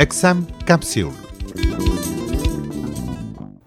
Exam capsule.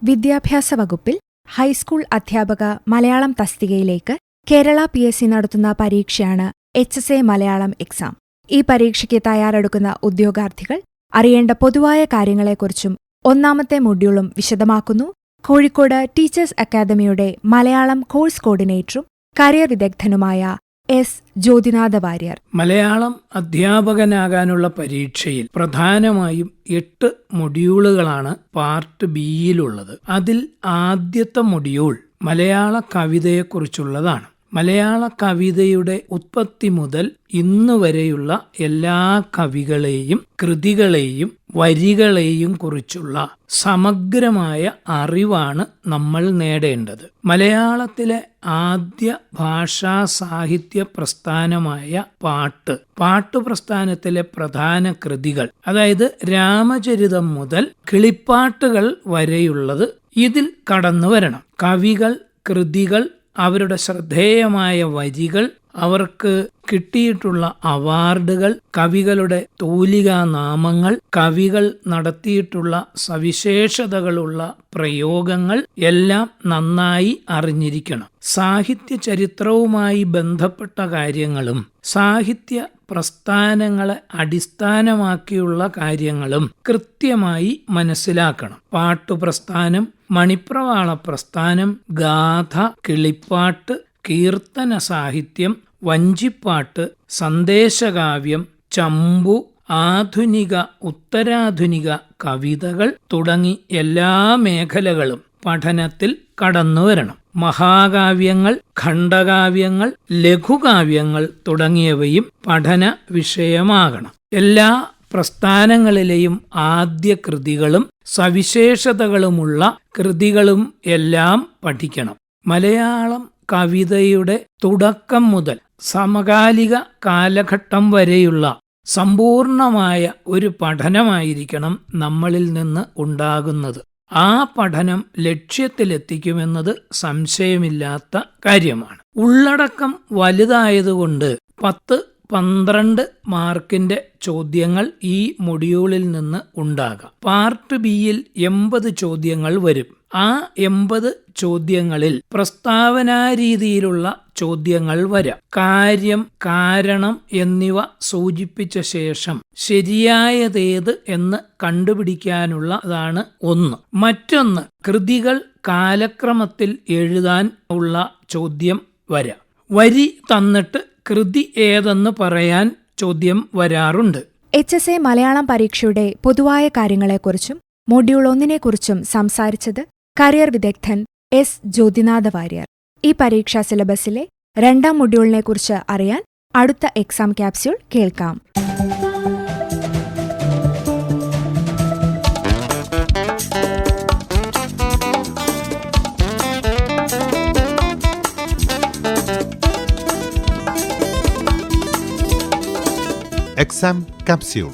വിദ്യാഭ്യാസ വകുപ്പിൽ high school അധ്യാപക മലയാളം തസ്തികയിലേക്ക് കേരള PSC നടത്തുന്ന പരീക്ഷയാണ് HSA മലയാളം എക്സാം. ഈ പരീക്ഷയ്ക്ക് തയ്യാറെടുക്കുന്ന ഉദ്യോഗാർത്ഥികൾ അറിയേണ്ട പൊതുവായ കാര്യങ്ങളെക്കുറിച്ചും ഒന്നാമത്തെ മൊഡ്യൂളും വിശദമാക്കുന്നു കോഴിക്കോട് ടീച്ചേഴ്സ് അക്കാദമിയുടെ മലയാളം കോഴ്സ് കോർഡിനേറ്ററും കരിയർ വിദഗ്ധനുമായ S. ജ്യോതിനാഥ വാര്യർ. മലയാളം അധ്യാപകനാകാനുള്ള പരീക്ഷയിൽ പ്രധാനമായും 8 മൊഡ്യൂളുകളാണ് പാർട്ട് ബിയിലുള്ളത്. അതിൽ ആദ്യത്തെ മൊഡ്യൂൾ മലയാള കവിതയെക്കുറിച്ചുള്ളതാണ്. മലയാള കവിതയുടെ ഉത്പത്തി മുതൽ ഇന്നുവരെയുള്ള എല്ലാ കവികളെയും കൃതികളെയും വരികളെയും കുറിച്ചുള്ള സമഗ്രമായ അറിവാണ് നമ്മൾ നേടേണ്ടത്. മലയാളത്തിലെ ആദ്യ ഭാഷാ സാഹിത്യ പ്രസ്ഥാനമായ പാട്ട് പ്രസ്ഥാനത്തിലെ പ്രധാന കൃതികൾ, അതായത് രാമചരിതം മുതൽ കിളിപ്പാട്ടുകൾ വരെയുള്ളത് ഇതിൽ കടന്നു വരണം. കവികൾ, കൃതികൾ, അവരുടെ ശ്രദ്ധേയമായ വരികൾ, അവർക്ക് കിട്ടിയിട്ടുള്ള അവാർഡുകൾ, കവികളുടെ തൂലികാനാമങ്ങൾ, കവികൾ നടത്തിയിട്ടുള്ള സവിശേഷതകളുള്ള പ്രയോഗങ്ങൾ എല്ലാം നന്നായി അറിഞ്ഞിരിക്കണം. സാഹിത്യ ചരിത്രവുമായി ബന്ധപ്പെട്ട കാര്യങ്ങളും സാഹിത്യ പ്രസ്ഥാനങ്ങളെ അടിസ്ഥാനമാക്കിയുള്ള കാര്യങ്ങളും കൃത്യമായി മനസ്സിലാക്കണം. പാട്ടുപ്രസ്ഥാനം, മണിപ്രവാള പ്രസ്ഥാനം, ഗാഥ, കിളിപ്പാട്ട്, കീർത്തന സാഹിത്യം, വഞ്ചിപ്പാട്ട്, സന്ദേശകാവ്യം, ചമ്പു, ആധുനിക ഉത്തരാധുനിക കവിതകൾ തുടങ്ങി എല്ലാ മേഖലകളും പഠനത്തിൽ കടന്നുവരണം. മഹാകാവ്യങ്ങൾ, ഖണ്ഡകാവ്യങ്ങൾ, ലഘുകാവ്യങ്ങൾ തുടങ്ങിയവയും പഠന വിഷയമാകണം. എല്ലാ പ്രസ്ഥാനങ്ങളിലെയും ആദ്യ കൃതികളും സവിശേഷതകളുമുള്ള കൃതികളും എല്ലാം പഠിക്കണം. മലയാളം കവിതയുടെ തുടക്കം മുതൽ സമകാലിക കാലഘട്ടം വരെയുള്ള സമ്പൂർണമായ ഒരു പഠനമായിരിക്കണം നമ്മളിൽ നിന്ന് ഉണ്ടാകുന്നത്. ആ പഠനം ലക്ഷ്യത്തിലെത്തിക്കുമെന്നത് സംശയമില്ലാത്ത കാര്യമാണ്. ഉള്ളടക്കം വലുതായതുകൊണ്ട് 10-12 മാർക്കിന്റെ ചോദ്യങ്ങൾ ഈ മൊഡ്യൂളിൽ നിന്ന് ഉണ്ടാകാം. പാർട്ട് ബിയിൽ 80 ചോദ്യങ്ങൾ വരും. ആ 80 ചോദ്യങ്ങളിൽ പ്രസ്താവനാരീതിയിലുള്ള ചോദ്യങ്ങൾ വരാം. കാര്യം, കാരണം എന്നിവ സൂചിപ്പിച്ച ശേഷം ശരിയായതേത് എന്ന് കണ്ടുപിടിക്കാനുള്ളതാണ് ഒന്ന്. മറ്റൊന്ന്, കൃതികൾ കാലക്രമത്തിൽ എഴുതാൻ ഉള്ള ചോദ്യം വരാം. വരി തന്നിട്ട് കൃതി ഏതെന്ന് പറയാൻ ചോദ്യം വരാറുണ്ട്. HSA മലയാളം പരീക്ഷയുടെ പൊതുവായ കാര്യങ്ങളെക്കുറിച്ചും മൊഡ്യൂൾ 1-നെക്കുറിച്ചും സംസാരിച്ചത് കരിയർ വിദഗ്ധൻ S. ജ്യോതിനാഥ വാര്യർ. ഈ പരീക്ഷാ സിലബസിലെ 2ാം മൊഡ്യൂളിനെക്കുറിച്ച് അറിയാൻ അടുത്ത എക്സാം ക്യാപ്സ്യൂൾ കേൾക്കാം. Exam capsule.